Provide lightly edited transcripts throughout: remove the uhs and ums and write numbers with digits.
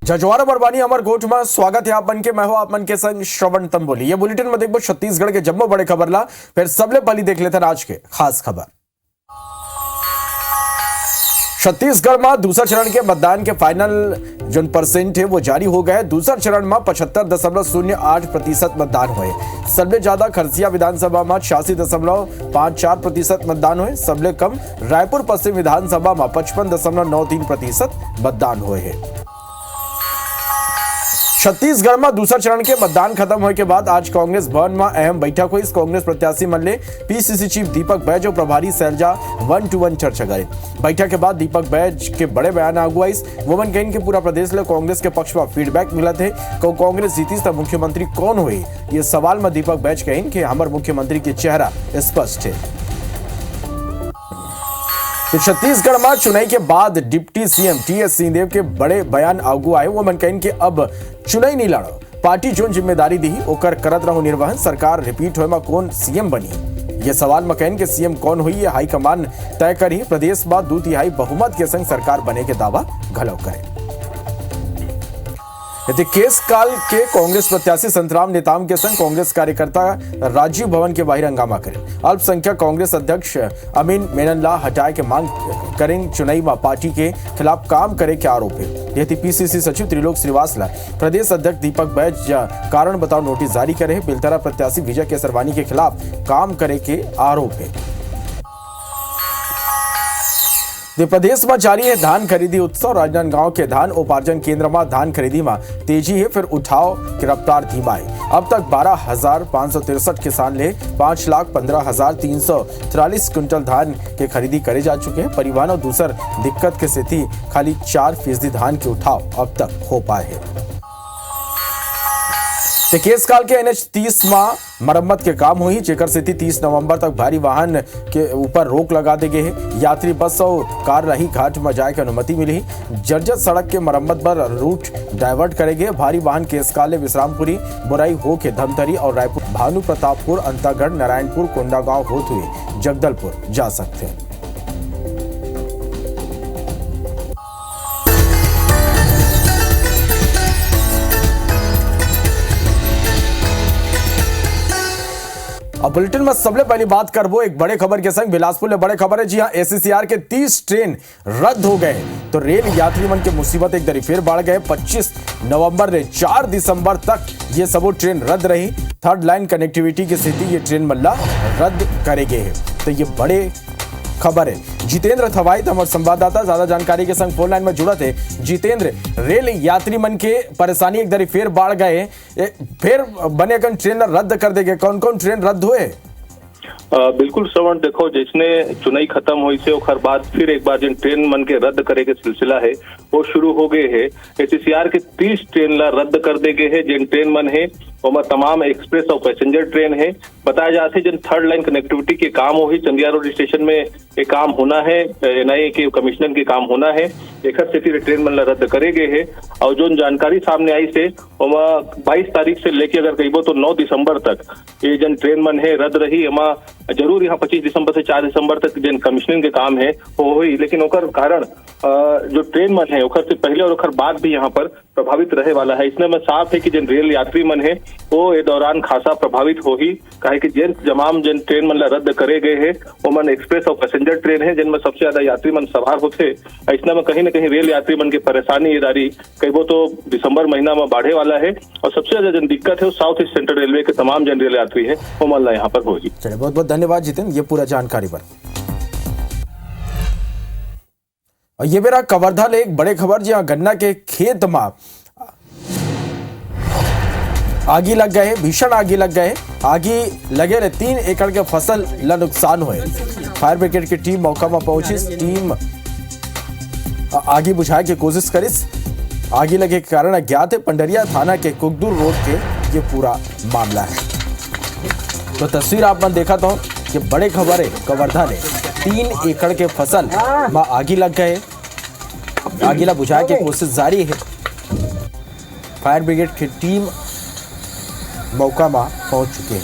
जजवारा बरवानी अमरकोट में स्वागत है आप मन के। मैं हूं आप मन के संग श्रवण तंबोली। ये बुलेटिन में देखो छत्तीसगढ़ के जम्मू बड़े खबर ला, फिर सबले पहले देख लेते हैं आज के खास खबर। छत्तीसगढ़ में दूसरा चरण के मतदान के फाइनल जो परसेंट है वो जारी हो गए। दूसरा चरण में 75.08% मतदान हुए। सबले ज्यादा खरसिया विधानसभा में 86.54% मतदान हुए। सबले कम रायपुर पश्चिम विधानसभा में 55.93% मतदान हुए हैं। छत्तीसगढ़ में दूसरा चरण के मतदान खत्म होने के बाद आज कांग्रेस भवन में अहम बैठक हुई। इस कांग्रेस प्रत्याशी मन ले पीसीसी चीफ दीपक बैज और प्रभारी शैलजा 1-to-1 चर्चा करे। बैठक के बाद दीपक बैज के बड़े बयान आगू आई। वो मन कहें कि पूरा प्रदेश ले कांग्रेस के पक्ष में फीडबैक मिला थे। कांग्रेस जीती तो मुख्यमंत्री कौन हुई, ये सवाल में दीपक बैज कहें कि हमारे मुख्यमंत्री के चेहरा स्पष्ट है। तो छत्तीसगढ़ में चुनाई के बाद डिप्टी सीएम टीएस सिंहदेव के बड़े बयान आगू आए। वो मन कहें कि अब चुनाई नहीं लड़ो, पार्टी जो जिम्मेदारी दी ओकर करत रहो निर्वहन। सरकार रिपीट होए में कौन सीएम बनी, ये सवाल में कहें कि सीएम कौन हुई ये हाईकमान तय करी। प्रदेश में 2/3 बहुमत के संग सरकार बने के दावा घलो करे। यदि केस काल के कांग्रेस प्रत्याशी संतराम नेताम के संग कांग्रेस कार्यकर्ता राजीव भवन के बाहर हंगामा करें। अल्पसंख्यक कांग्रेस अध्यक्ष अमीन मेननला हटाए के मांग करें। चुनाई में पार्टी के खिलाफ काम करे के आरोप है। यदि पीसीसी सचिव त्रिलोक श्रीवास्तव प्रदेश अध्यक्ष दीपक बैज कारण बताओ नोटिस जारी करे। बेलतरा प्रत्याशी विजय केसरवानी के खिलाफ काम करे के आरोप है। प्रदेश में जारी है धान खरीदी उत्सव। राजनांदगांव के धान उपार्जन केंद्र में धान खरीदी में तेजी है, फिर उठाव की रफ्तार धीमा है। अब तक 12,563 किसान ले 5,15,343 क्विंटल धान के खरीदी करे जा चुके हैं। परिवहन और दूसर दिक्कत के स्थिति खाली 4% धान के उठाव अब तक हो पाए हैं। केस काल के NH 30 में मरम्मत के काम हुई, जेकर स्थिति 30 नवंबर तक भारी वाहन के ऊपर रोक लगा दे गए है। यात्री बस और कार रही घाट में जाए की अनुमति मिली। जर्जर सड़क के मरम्मत पर रूट डाइवर्ट करेंगे। भारी वाहन केस काल विश्रामपुरी बुराई हो के धमतरी और रायपुर भानु प्रतापपुर अंतागढ़ नारायणपुर कोंडागांव होते हुए जगदलपुर जा सकते हैं। अब बुलेटिन में सबसे पहली बात करबो एक बड़े खबर के संग। बिलासपुर में बड़े खबर है। जी हां, एससीसीआर के 30 ट्रेन रद्द हो गए तो रेल यात्री मन के मुसीबत एक दरी फिर बढ़ गए। 25 नवंबर से 4 दिसंबर तक ये सबो ट्रेन रद्द रही। थर्ड लाइन कनेक्टिविटी की स्थिति ये ट्रेन मल्ला रद्द करेंगे है। तो ये बड़े खबर है। जितेंद्र थवाई हमारे संवाददाता ज्यादा जानकारी के संग फोन लाइन में जुड़ा थे। जितेंद्र, रेल यात्री मन के परेशानी एक दरी फिर बढ़ गए, फिर बने कन ट्रेन रद्द कर देंगे। कौन कौन ट्रेन रद्द हुए? बिल्कुल श्रवण, देखो जिसने चुनाई खत्म हुई से ओखर बाद फिर एक बार जिन ट्रेन मन के रद्द करे के सिलसिला है वो शुरू हो गए है। एससीसीआर के 30 ट्रेन ला रद्द कर दे गए है। जिन ट्रेन मन है वो तमाम एक्सप्रेस और पैसेंजर ट्रेन है। बताया जाते जिन थर्ड लाइन कनेक्टिविटी के काम हो चंदिया रोड स्टेशन में एक काम होना है, NIA के कमिश्नर के काम होना है। एक स्थिति ट्रेन मन ला रद्द करे गए है। और जो जानकारी सामने आई से 22 तारीख से लेके अगर कहिबो तो 9 दिसंबर तक ये जन ट्रेन मन है रद्द रही। जरूर यहाँ 25 दिसंबर से 4 दिसंबर तक जिन कमिश्नर के काम है वो हुई, लेकिन ओकर कारण जो ट्रेन मन है ओकर से पहले और ओकर बाद भी यहाँ पर प्रभावित रहे वाला है। इसमें साफ है कि जिन रेल यात्री मन है वो ये दौरान खासा प्रभावित हो ही, काहे कि जिन जमाम जिन ट्रेन मन ला रद्द करे गए है वो मन एक्सप्रेस और पैसेंजर ट्रेन है जिनमें सबसे ज्यादा यात्री मन सवार होते। इसमें कहीं न कहीं रेल यात्री मन की परेशानी ये दारी कहिबो तो दिसंबर महीना में बढ़े वाला है। और सबसे ज्यादा जन दिक्कत है वो साउथ ईस्ट सेंट्रल रेलवे के तमाम जन रेल यात्री है वो मन ला यहाँ पर होगी। चलिए, बहुत बहुत धन्यवाद जितेंद्र ये पूरा जानकारी पर। और ये मेरा कवर्धा ले एक बड़े खबर, जहां गन्ना के खेत में आगी लग गए, भीषण आगी लग गए। आगी लगे 3 एकड़ के फसल ला नुकसान हुए। फायर ब्रिगेड की टीम मौका में पहुंची। टीम आगी बुझाने की कोशिश करी। आगी लगे के कारण अज्ञात है। पंडरिया थाना के कुकदूर रोड के ये पूरा मामला है। तो तस्वीर आप मन देखा तो कि बड़े खबर है कवर्धा ने 3 एकड़ के फसल में आगी लग गए। आगी ला बुझाने की कोशिश जारी है। फायर ब्रिगेड की टीम मौका में पहुंच चुके हैं।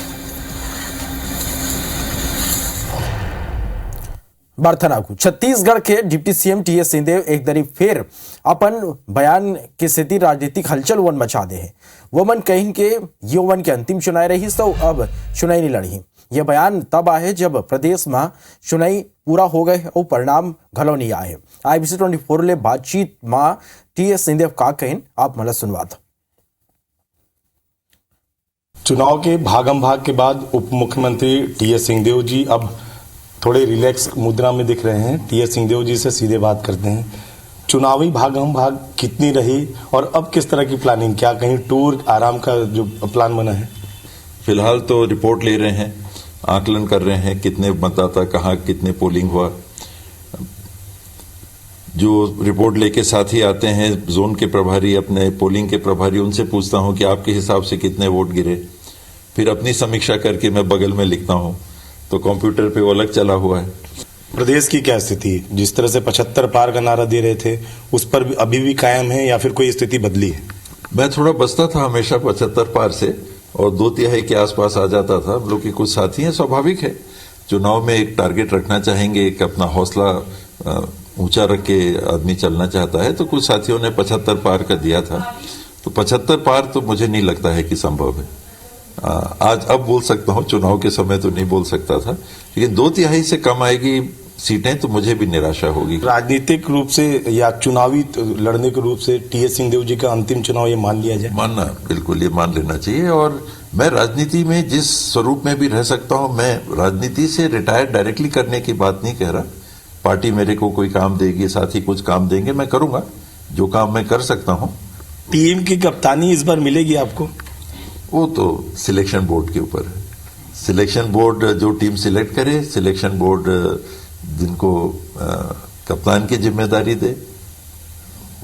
बर्थनाकू छत्तीसगढ़ के डिप्टी सीएम टीएस सिंहदेव एक दरी फिर अपन बयान के स्थिति राजनीतिक हलचल वन मचा दे है। वो मन कहीं के यो वन के अंतिम चुनाव रही तो अब चुनाई नहीं लड़ी। यह बयान तब आए जब प्रदेश में चुनाई पूरा हो गए और परिणाम घलो नहीं आए। IBC 24 ले बातचीत में टीएस सिंहदेव का कहिन आप मला सुनवा दो। चुनाव के भागम भाग के बाद उप मुख्यमंत्री टीएस सिंहदेव जी अब थोड़े रिलैक्स मुद्रा में दिख रहे हैं। टीएस सिंहदेव जी से सीधे बात करते हैं। चुनावी भागम भाग कितनी रही और अब किस तरह की प्लानिंग, क्या कहीं टूर आराम का जो प्लान बना है? फिलहाल तो रिपोर्ट ले रहे हैं, आकलन कर रहे हैं कितने मतदाता कहाँ कितने पोलिंग हुआ। जो रिपोर्ट लेके साथ ही आते हैं जोन के प्रभारी, अपने पोलिंग के प्रभारी, उनसे पूछता हूं कि आपके हिसाब से कितने वोट गिरे। फिर अपनी समीक्षा करके मैं बगल में लिखता हूं, तो कंप्यूटर पे वो अलग चला हुआ है। प्रदेश की क्या स्थिति, जिस तरह से 75 पार का नारा दे रहे थे उस पर अभी भी कायम है या फिर कोई स्थिति बदली है? मैं थोड़ा बचता था हमेशा 75 पार से और 2/3 के आसपास आ जाता था। हम लोग के कुछ साथी हैं, स्वाभाविक है चुनाव में एक टारगेट रखना चाहेंगे, एक अपना हौसला ऊंचा रख के आदमी चलना चाहता है। तो कुछ साथियों ने 75 पार का दिया था, तो 75 पार तो मुझे नहीं लगता है कि संभव है। आज अब बोल सकता हूं, चुनाव के समय तो नहीं बोल सकता था, लेकिन 2/3 से कम आएगी सीटें तो मुझे भी निराशा होगी। राजनीतिक रूप से या चुनावी लड़ने के रूप से टीएस सिंहदेव जी का अंतिम चुनाव ये मान लिया जाए? मानना, बिल्कुल ये मान लेना चाहिए। और मैं राजनीति में जिस स्वरूप में भी रह सकता हूं, मैं राजनीति से रिटायर डायरेक्टली करने की बात नहीं कह रहा। पार्टी मेरे को कोई काम देगी, साथी कुछ काम देंगे, मैं करूंगा जो काम मैं कर सकता हूं। टीम की कप्तानी इस बार मिलेगी आपको? वो तो सिलेक्शन बोर्ड के ऊपर है। सिलेक्शन बोर्ड जो टीम सिलेक्ट करे, सिलेक्शन बोर्ड जिनको कप्तान की जिम्मेदारी दे,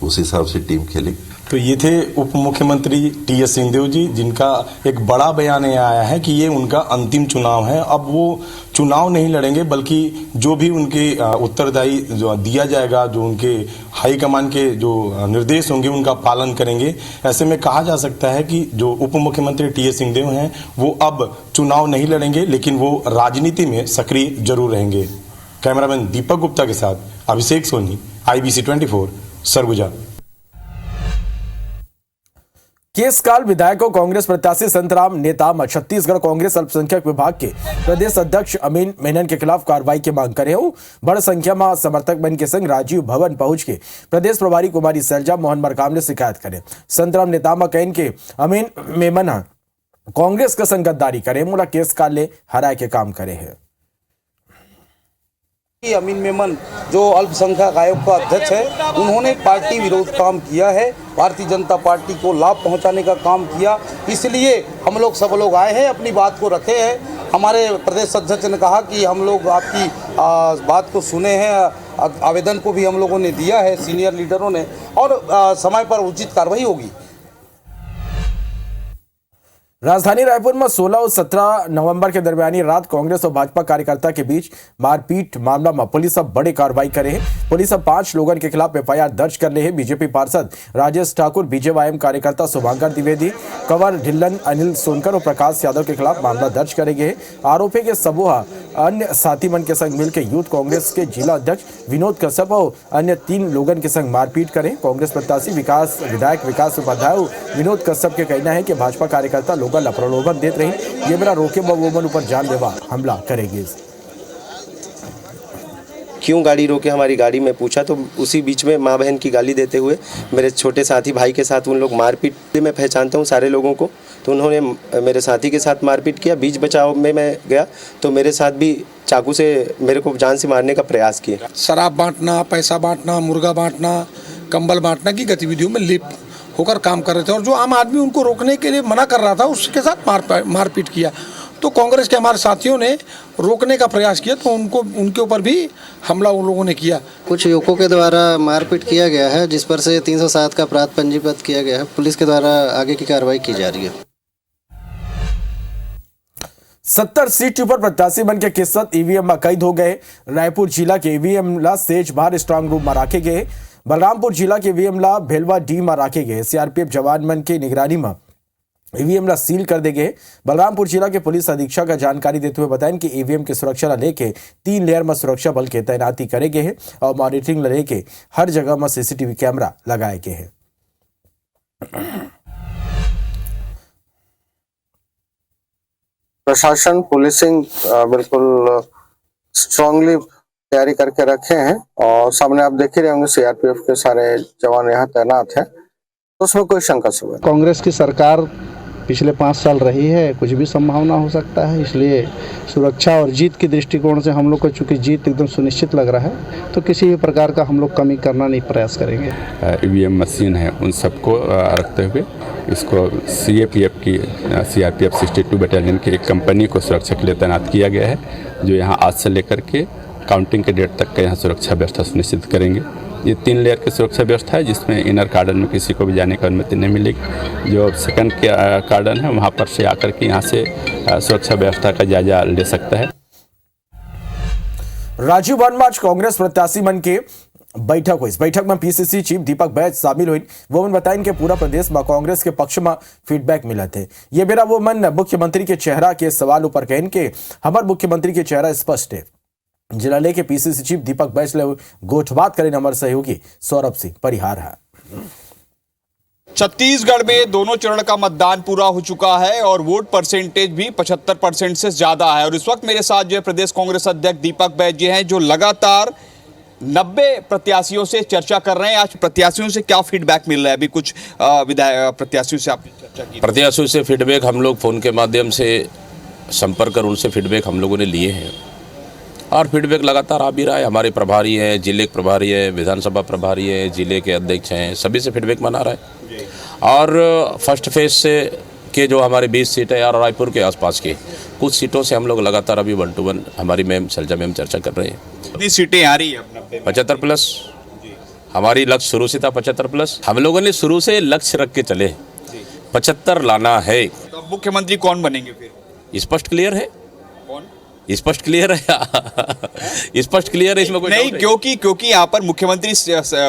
उस हिसाब से टीम खेलेगी। तो ये थे उप मुख्यमंत्री टीएस सिंहदेव जी, जिनका एक बड़ा बयान आया है कि ये उनका अंतिम चुनाव है। अब वो चुनाव नहीं लड़ेंगे, बल्कि जो भी उनके उत्तरदायी जो दिया जाएगा, जो उनके हाईकमान के जो निर्देश होंगे उनका पालन करेंगे। ऐसे में कहा जा सकता है कि जो उप मुख्यमंत्री टीएस सिंहदेव हैं वो अब चुनाव नहीं लड़ेंगे, लेकिन वो राजनीति में सक्रिय जरूर रहेंगे। कैमरामैन दीपक गुप्ता के साथ अभिषेक सोनी, IBC 24, सरगुजा। केसकाल विधायकों कांग्रेस प्रत्याशी संतराम नेताम छत्तीसगढ़ कांग्रेस अल्पसंख्यक विभाग के प्रदेश अध्यक्ष अमीन मेनन के खिलाफ कार्रवाई की मांग करे हो। बड़ संख्या में समर्थक बन के संग राजीव भवन पहुंच के प्रदेश प्रभारी कुमारी सैलजा मोहन मरकाम ने शिकायत करे। संतराम नेताम कहन के अमीन मेमन कांग्रेस का संग गद्दारी करे, मुला केसकाल ले हराए के काम करे है। अमीन मेमन जो अल्पसंख्यक आयोग का अध्यक्ष है, उन्होंने पार्टी विरोध काम किया है, भारतीय जनता पार्टी को लाभ पहुंचाने का काम किया। इसलिए हम लोग सब लोग आए हैं, अपनी बात को रखे हैं। हमारे प्रदेश अध्यक्ष ने कहा कि हम लोग आपकी बात को सुने हैं, आवेदन को भी हम लोगों ने दिया है सीनियर लीडरों ने, और समय पर उचित कार्रवाई होगी। राजधानी रायपुर में 16 और 17 नवंबर के दरमियानी रात कांग्रेस और भाजपा कार्यकर्ता के बीच मारपीट मामला में पुलिस अब बड़ी कार्रवाई करे है। पुलिस अब 5 लोगों के खिलाफ FIR दर्ज कर ले है। बीजेपी पार्षद राजेश ठाकुर, BJYM कार्यकर्ता शुभांकर द्विवेदी, कंवर ढिल्लन, अनिल सोनकर और प्रकाश यादव के खिलाफ मामला दर्ज करे गए। आरोपी के समूह अन्य साथी मन के संग मिलकर यूथ कांग्रेस के जिला अध्यक्ष विनोद कश्यप और अन्य 3 लोगों के संग मारपीट करे। कांग्रेस प्रत्याशी विधायक विकास उपाध्याय विनोद कश्यप के कहना है कि भाजपा कार्यकर्ता लोगों प्रलोभन देते रही, ये मेरा रोके वोमन ऊपर जानलेवा हमला करेगी। क्यों गाड़ी रोके, हमारी गाड़ी में पूछा, तो उसी बीच में माँ बहन की गाली देते हुए मेरे छोटे साथी भाई के साथ उन लोग मारपीट। मैं पहचानता हूँ सारे लोगों को, तो उन्होंने मेरे साथी के साथ मारपीट किया। बीच बचाव में मैं गया तो मेरे साथ भी चाकू से मेरे को जान से मारने का प्रयास किया। शराब बांटना, पैसा बांटना, मुर्गा बांटना, कंबल बांटना की गतिविधियों में लिप्त होकर काम कर रहे थे, और जो आम आदमी उनको रोकने के लिए मना कर रहा था उसके साथ मारपीट किया। तो कांग्रेस के हमारे साथियों ने रोकने का प्रयास किया, तो उनके ऊपर भी हमला उन लोगों ने किया। कुछ युवकों के द्वारा मारपीट किया गया है, जिस पर से 307 का अपराध पंजीबद्ध किया गया है। पुलिस के द्वारा आगे की कार्रवाई की जा रही है। 70 सीट पर प्रत्याशी बन के किस्मत ईवीएम में कैद हो गए। रायपुर जिला के ईवीएम ला सेज बाहर स्ट्रांग रूम में रखे गए। बलरामपुर जिला के ईवीएम ला भेलवा डी में रखे गए। CRPF जवान मन की निगरानी में ईवीएम ला सील कर दे गए। बलरामपुर जिला के पुलिस अधीक्षक का जानकारी देते हुए बताया कि ईवीएम की सुरक्षा ला लेके 3 लेयर में सुरक्षा बल के तैनाती करे गए हैं और मॉनिटरिंग ला लेके हर जगह में सीसीटीवी कैमरा लगाए गए हैं। प्रशासन पुलिसिंग बिल्कुल स्ट्रांगली तैयारी करके रखे हैं और सामने आप देख ही रहे होंगे सीआरपीएफ के सारे जवान यहाँ तैनात हैं, तो उसमें कोई शंका सुबह। कांग्रेस की सरकार पिछले 5 साल रही है, कुछ भी संभावना हो सकता है, इसलिए सुरक्षा और जीत के दृष्टिकोण से हम लोग को चूंकि जीत एकदम सुनिश्चित लग रहा है तो किसी भी प्रकार का हम लोग कमी करना नहीं प्रयास करेंगे। ईवीएम मशीन है उन सबको रखते हुए इसको सीआरपीएफ की 62 बटालियन की एक कंपनी को सुरक्षा के लिए तैनात किया गया है, जो यहाँ आज से लेकर के काउंटिंग के डेट तक का यहाँ सुरक्षा व्यवस्था सुनिश्चित करेंगे। ये 3 लेयर की सुरक्षा व्यवस्था है जिसमें इनर कार्डन में किसी को भी जाने की अनुमति नहीं मिलेगी। जो सेकंड कार्डन है वहाँ पर से आकर के यहाँ से सुरक्षा व्यवस्था का जायजा ले सकता है। राजीव वन में आज कांग्रेस प्रत्याशी मन के बैठक हुई। इस बैठक में पीसीसी चीफ दीपक बैज शामिल हुई। वो मन बताइन के पूरा प्रदेश में कांग्रेस के पक्ष में फीडबैक मिला थे। ये बेरा वो मन मुख्यमंत्री के चेहरा के सवाल ऊपर कहन के हमारे मुख्यमंत्री के चेहरा स्पष्ट है। जिला लेके पीसीसी चीफ दीपक बैज ले गोठबात करें हमारे सहयोगी सौरभ सिंह परिहार है। छत्तीसगढ़ में दोनों चरण का मतदान पूरा हो चुका है और वोट परसेंटेज भी 75% से ज्यादा है। और इस वक्त मेरे साथ जो है प्रदेश कांग्रेस अध्यक्ष दीपक बैज जी हैं, जो लगातार 90 प्रत्याशियों से चर्चा कर रहे हैं। आज प्रत्याशियों से क्या फीडबैक मिल रहा है? अभी कुछ विधायक प्रत्याशियों से आपने चर्चा की? प्रत्याशियों से फीडबैक हम लोग फोन के माध्यम से संपर्क कर उनसे फीडबैक हम लोगों ने लिए हैं और फीडबैक लगातार आ भी रहा है। हमारे प्रभारी हैं, जिले के प्रभारी है, विधानसभा प्रभारी है, जिले के अध्यक्ष हैं, सभी से फीडबैक बना रहा है। और फर्स्ट फेज से के जो हमारे 20 सीटें और रायपुर के आसपास की कुछ सीटों से हम लोग लगातार अभी 1 to 1 हमारी मैम शैलजा मैम चर्चा कर रहे हैं। कितनी सीटें आ रही है? 75+। हमारी लक्ष्य शुरू से था 75+। हम लोगों ने शुरू से लक्ष्य रख के चले 75 लाना है। तो मुख्यमंत्री कौन बनेंगे फिर? स्पष्ट क्लियर है। स्पष्ट क्लियर है। स्पष्ट क्लियर है, इसमें कोई नहीं, क्योंकि यहाँ पर मुख्यमंत्री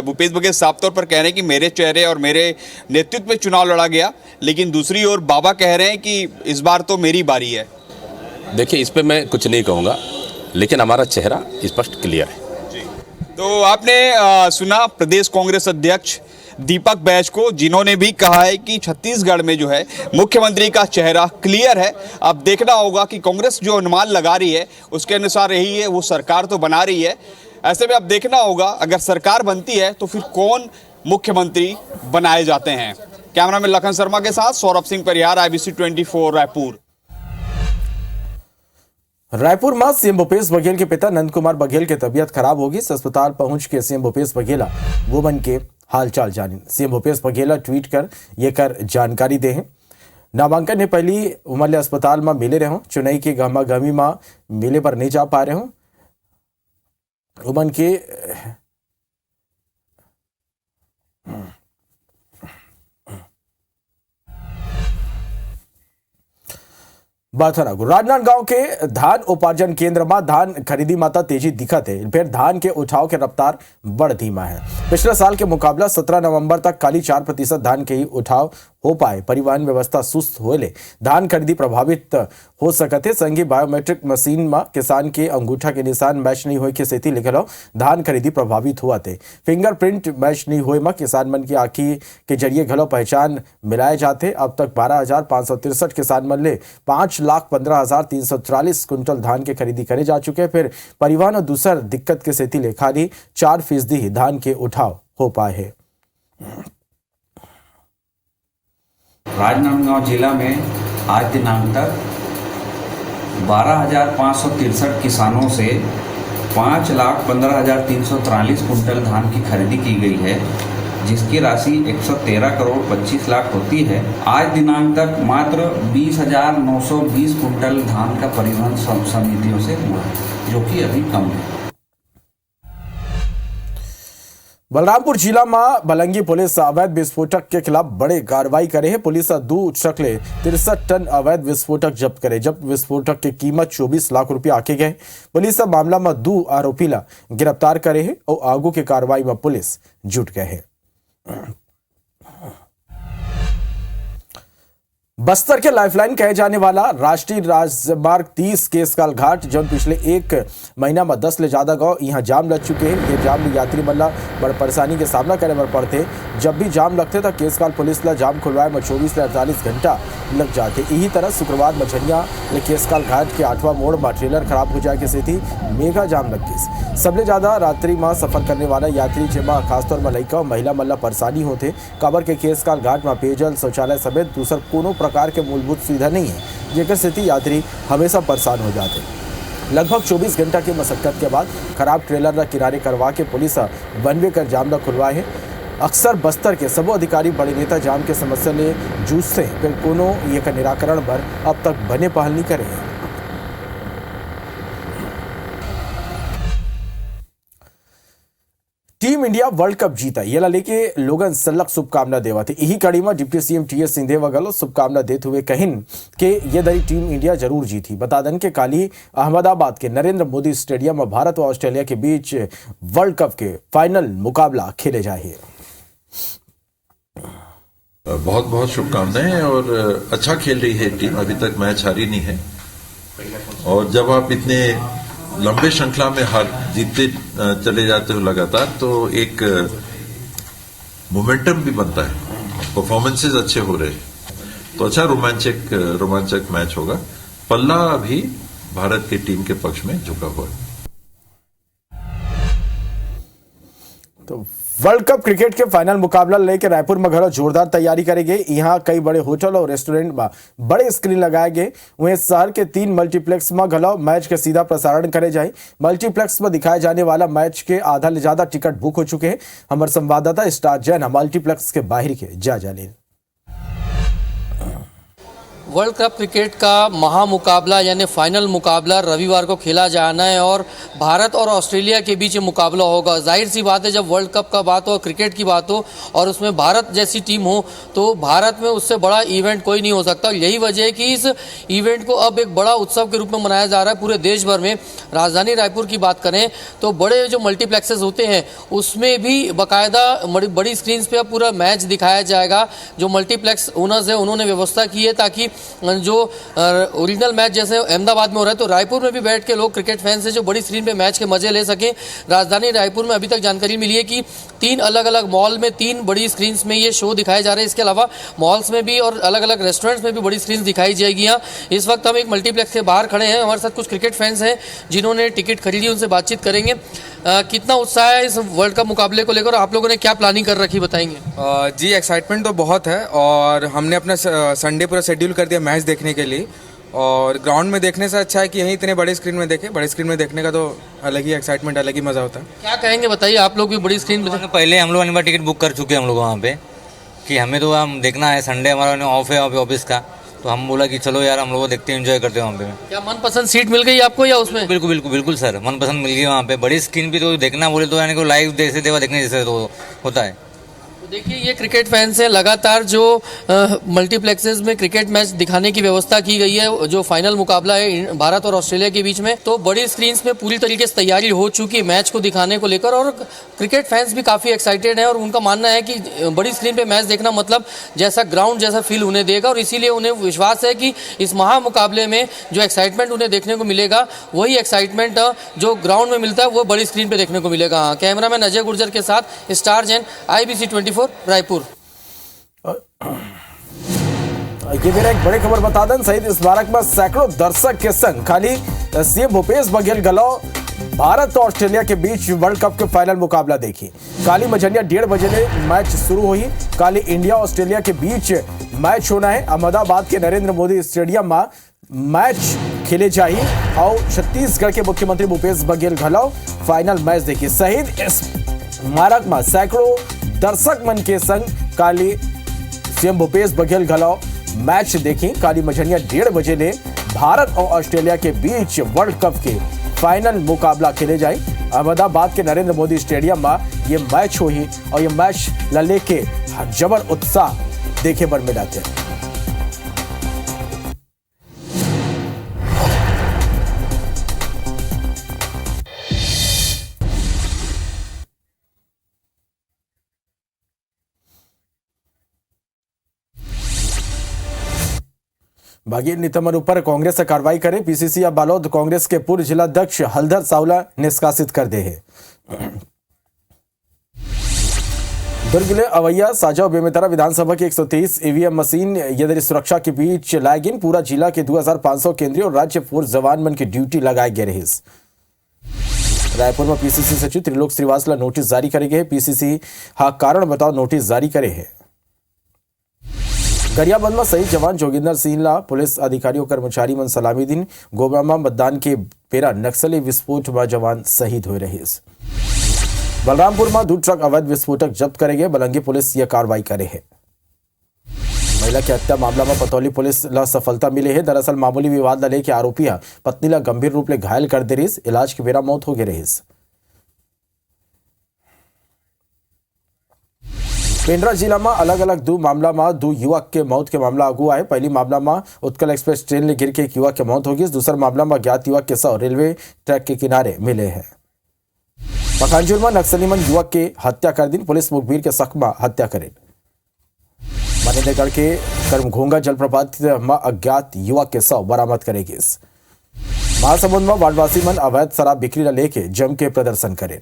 भूपेश बघेल साफ तौर पर कह रहे हैं कि मेरे चेहरे और मेरे नेतृत्व में चुनाव लड़ा गया, लेकिन दूसरी ओर बाबा कह रहे हैं कि इस बार तो मेरी बारी है। देखिए, इस पे मैं कुछ नहीं कहूँगा, लेकिन हमारा चेहरा स्पष्ट क्लियर है। तो आपने सुना प्रदेश कांग्रेस अध्यक्ष दीपक बैज को, जिन्होंने भी कहा है कि छत्तीसगढ़ में जो है मुख्यमंत्री का चेहरा क्लियर है। अब देखना होगा कि कांग्रेस जो अनुमान लगा रही है उसके अनुसार रही है, वो सरकार तो बना रही है। ऐसे में अब देखना होगा अगर सरकार बनती है तो फिर कौन मुख्यमंत्री बनाए जाते हैं। कैमरामैन लखन शर्मा के साथ सौरभ सिंह परिहार, IBC 24 रायपुर। रायपुर में सीएम भूपेश बघेल के पिता नंद कुमार बघेल की तबीयत खराब होगी। अस्पताल पहुंच के सीएम भूपेश बघेला वो बन के हालचाल जानी। सीएम भूपेश बघेला ट्वीट कर ये कर जानकारी दे हैं। नामांकन ने पहली उमरले अस्पताल में मिले रहे, चुनाई के गहमा गहमी में मिले पर नहीं जा पा रहे हो। उमन के बात है राजनांदगांव के धान उपार्जन केंद्र में धान खरीदी माता तेजी दिखत है। फिर धान के उठाव के रफ्तार बढ़ धीमा है। पिछले साल के मुकाबला 17 नवंबर तक खाली 4% धान के ही उठाव हो पाए। परिवहन व्यवस्था सुस्त होले धान खरीदी प्रभावित हो सकते। संगी बायोमेट्रिक मशीन में किसान के अंगूठा के निशान मैच नहीं होए के स्थिति लिखल हो, धान खरीदी प्रभावित हुआ थे। फिंगरप्रिंट मैच नहीं होए में किसान मन की आँखी के जरिए घलो पहचान मिलाए जाते। अब तक 12,563 किसान मन ले 5,15,344 कुंटल धान के खरीदी करे जा चुके। फिर परिवहन और दूसर दिक्कत के स्थिति ले खाली 4% ही धान के उठाव हो पाए है। राजनांदगांव जिला में आज दिनांक तक 12,563 किसानों से 5,15,343 कुंटल धान की खरीदी की गई है, जिसकी राशि 113 करोड़ 25 लाख होती है। आज दिनांक तक मात्र 20,920 कुंटल धान का परिवहन समितियों से हुआ है, जो कि अभी कम है। बलरामपुर जिला में बलंगी पुलिस अवैध विस्फोटक के खिलाफ बड़े कार्रवाई करे है। पुलिस 2 ट्रक ले 63 टन अवैध विस्फोटक जब्त करे। जब्त विस्फोटक की कीमत 24 लाख रुपया आके गए। पुलिस मामला में 2 आरोपी ला गिरफ्तार करे है और आगू के कार्रवाई में पुलिस जुट गए है। बस्तर के लाइफलाइन कहे जाने वाला राष्ट्रीय राजमार्ग 30 केसकाल घाट जौन पिछले एक महीना में 10 ले ज्यादा गांव यहाँ जाम लग चुके हैं। ये जाम में यात्री मल्ला बड़ परेशानी के सामना करे बर पड़ते। जब भी जाम लगते तो केसकाल पुलिस ला जाम खुलवाए में 24 से 48 घंटा लग जाते। यही तरह शुक्रवार मछलियाँ केसकाल घाट के 8वां मोड़ में ट्रेलर खराब हो जाए के स्थिति मेगा जाम लग गई। सबले ज्यादा रात्रि में सफर करने वाला यात्री जेमा खासतौर में लड़का और महिला मल्ला परेशानी होते। काबर के केसकाल घाट में पेयजल शौचालय समेत दूसर कोनो प्रकार के मूलभूत सुविधा नहीं है, जेकर स्थिति यात्री हमेशा परेशान हो जाते। लगभग 24 घंटा की मशक्कत के बाद खराब ट्रेलर ला किनारे करवा के पुलिस वन वे कर जाम ला खुलवाए है। अक्सर बस्तर के सबो अधिकारी बड़े नेता जाम के समस्या ले जूझते फिर कोनो ये का निराकरण पर अब तक बने पहल नहीं करे हैं। टीम इंडिया वर्ल्ड कप जीता ये लेके लोगन सल्लक शुभकामना देवा थे। यही कड़ी में डिप्टी सीएम टीएस सिंहदेव गलो शुभकामना देते हुए कहिन कि ये दरी टीम इंडिया जरूर जीती। बता दें कि काली अहमदाबाद के नरेंद्र मोदी स्टेडियम में भारत और ऑस्ट्रेलिया के बीच वर्ल्ड कप के फाइनल मुकाबला खेले जाए। बहुत बहुत शुभकामनाएं और अच्छा खेल रही है टीम, अभी तक मैच हारी नहीं है। और जब आप इतने लंबे श्रृंखला में हार जीतते चले जाते हो लगातार तो एक मोमेंटम भी बनता है, परफॉर्मेंसेस अच्छे हो रहे हैं तो अच्छा रोमांचक मैच होगा। पल्ला अभी भारत की टीम के पक्ष में झुका हुआ है। तो वर्ल्ड कप क्रिकेट के फाइनल मुकाबला लेकर रायपुर में घरों जोरदार तैयारी करेंगे। यहाँ कई बड़े होटल और रेस्टोरेंट में बड़े स्क्रीन लगाए गए। वहीं शहर के 3 मल्टीप्लेक्स में घलो मैच के सीधा प्रसारण करे जाए। मल्टीप्लेक्स में दिखाए जाने वाला मैच के आधा ले ज्यादा टिकट बुक हो चुके हैं। हमारे संवाददाता स्टार जैन मल्टीप्लेक्स के बाहर के जा ले। वर्ल्ड कप क्रिकेट का महामुकाबला यानी फाइनल मुकाबला रविवार को खेला जाना है और भारत और ऑस्ट्रेलिया के बीच ये मुकाबला होगा। जाहिर सी बात है जब वर्ल्ड कप का बात हो, क्रिकेट की बात हो और उसमें भारत जैसी टीम हो तो भारत में उससे बड़ा इवेंट कोई नहीं हो सकता। यही वजह है कि इस इवेंट को अब एक बड़ा उत्सव के रूप में मनाया जा रहा है पूरे देश भर में। राजधानी रायपुर की बात करें तो बड़े जो मल्टीप्लेक्सेस होते हैं उसमें भी बाकायदा बड़ी स्क्रीन पर पूरा मैच दिखाया जाएगा। जो मल्टीप्लेक्स ओनर्स है उन्होंने व्यवस्था की है ताकि जो ओरिजिनल मैच जैसे अहमदाबाद में हो रहा है तो रायपुर में भी बैठ के लोग क्रिकेट फैंस है जो बड़ी स्क्रीन पे मैच के मजे ले सकें। राजधानी रायपुर में अभी तक जानकारी मिली है कि 3 अलग अलग मॉल में 3 बड़ी स्क्रीन्स में ये शो दिखाए जा रहे हैं। इसके अलावा मॉल्स में भी और अलग अलग रेस्टोरेंट्स में भी बड़ी स्क्रीन दिखाई जाएगी। यहाँ इस वक्त हम एक मल्टीप्लेक्स के बाहर खड़े हैं, हमारे साथ कुछ क्रिकेट फैंस हैं जिन्होंने टिकट खरीदी, उनसे बातचीत करेंगे। कितना उत्साह है इस वर्ल्ड कप मुकाबले को लेकर, आप लोगों ने क्या प्लानिंग कर रखी बताएंगे? जी एक्साइटमेंट तो बहुत है और हमने अपना संडे पूरा शेड्यूल कर दिया मैच देखने के लिए। और ग्राउंड में देखने से अच्छा है कि यहीं इतने बड़े स्क्रीन में देखें। बड़े स्क्रीन में देखने का तो अलग ही एक्साइटमेंट, अलग ही मज़ा होता है। क्या कहेंगे बताइए, आप लोग भी बड़ी स्क्रीन में? पहले हम लोग टिकट बुक कर चुके हैं हम लोग वहाँ पे कि हमें तो हम देखना है। संडे हमारा ऑफ है ऑफिस का तो हम बोला कि चलो यार हम लोग देखते हैं, एंजॉय करते हैं वहाँ पे। क्या मनपसंद सीट मिल गई आपको या उसमें? बिल्कुल बिल्कुल बिल्कुल सर, मनपसंद मिल गई वहाँ पे। बड़ी स्क्रीन पे तो देखना बोले तो यानी कि लाइव जैसे देखने जैसे तो होता है। देखिए ये क्रिकेट फैंस है, लगातार जो मल्टीप्लेक्सेस में क्रिकेट मैच दिखाने की व्यवस्था की गई है। जो फाइनल मुकाबला है भारत और ऑस्ट्रेलिया के बीच में तो बड़ी स्क्रीन्स में पूरी तरीके से तैयारी हो चुकी है मैच को दिखाने को लेकर और क्रिकेट फैंस भी काफ़ी एक्साइटेड है और उनका मानना है कि बड़ी स्क्रीन पे मैच देखना मतलब जैसा ग्राउंड जैसा फील उन्हें देगा और इसीलिए उन्हें विश्वास है कि इस महामुकाबले में जो एक्साइटमेंट उन्हें देखने को मिलेगा वही एक्साइटमेंट जो ग्राउंड में मिलता है वो बड़ी स्क्रीन पर देखने को मिलेगा। हाँ, कैमरामैन अजय गुर्जर के साथ स्टार जैन, IBC 24 रायपुर। ये मेरा एक बड़ी खबर बता दें, शहीद स्मारक में सैकड़ों दर्शक के संग खाली सीएम भूपेश बघेल गलो भारत और ऑस्ट्रेलिया के बीच वर्ल्ड कप के फाइनल मुकाबला देखी। काली मझनिया 1:30 बजे मैच शुरू हुई। काली इंडिया ऑस्ट्रेलिया के बीच मैच होना है। अहमदाबाद के नरेंद्र मोदी स्टेडियम में मैच खेले जाए और छत्तीसगढ़ के मुख्यमंत्री भूपेश बघेल घलो फाइनल मैच देखी। शहीद स्मारक में सैकड़ों दर्शक मन के संग काली सीएम भूपेश बघेल घलो मैच देखी। काली मझनिया 1:30 बजे ले भारत और ऑस्ट्रेलिया के बीच वर्ल्ड कप के फाइनल मुकाबला खेले जाए। अहमदाबाद के नरेंद्र मोदी स्टेडियम में ये मैच हुई और ये मैच लले के जबर उत्साह देखे बर मिला थे। बागी नितमन ऊपर कांग्रेस कार्रवाई करे। पीसीसी या बालोद कांग्रेस के पूर्व जिलाध्यक्ष हलधर सावला निष्कासित कर दे है। दुर्ग जिले अवैया साजा बेमेतरा विधानसभा की 123 ईवीएम मशीन यदि सुरक्षा के बीच लाएगी। पूरा जिला के 2500 केंद्रीय और राज्य फोर्स जवान मन की ड्यूटी लगाई गई रही। रायपुर में पीसीसी सचिव त्रिलोक श्रीवास्तव नोटिस जारी करे गए। पीसीसी हा कारण बताओ नोटिस जारी करे है। गरियाबंद में शहीद जवान जोगिंदर सिंह ला पुलिस अधिकारियों कर्मचारी मन सलामी दिन। गोबा मतदान के बेरा नक्सली विस्फोट में जवान शहीद हो रहे। बलरामपुर में 2 ट्रक अवैध विस्फोटक जब्त करे गए। बलंगी पुलिस यह कार्रवाई करे है। महिला की हत्या मामला में पतौली पुलिस ला सफलता मिली है। दरअसल मामूली विवाद ला लेके आरोपी पत्नी ला गंभीर रूप ले घायल कर दे रही। इलाज के बेरा मौत हो गई रही। पेंड्रा जिला में अलग अलग 2 मामला में 2 युवक के मौत के मामला अगुआ है। पहली मामला में उत्कल एक्सप्रेस ट्रेन में गिर के एक युवक की मौत होगी। दूसरा मामला में ज्ञात युवक के शव रेलवे ट्रैक के किनारे मिले हैं। मखानजोर में नक्सली मन युवक के हत्या कर दी। पुलिस मुखबिर के शक में हत्या करे। मनेन्द्रगढ़ के कर्मघोंगा जलप्रपात में अज्ञात युवक के शव बरामद करेगी। महासमुंद में वार्डवासी मन अवैध शराब बिक्री लेके जम के प्रदर्शन करें।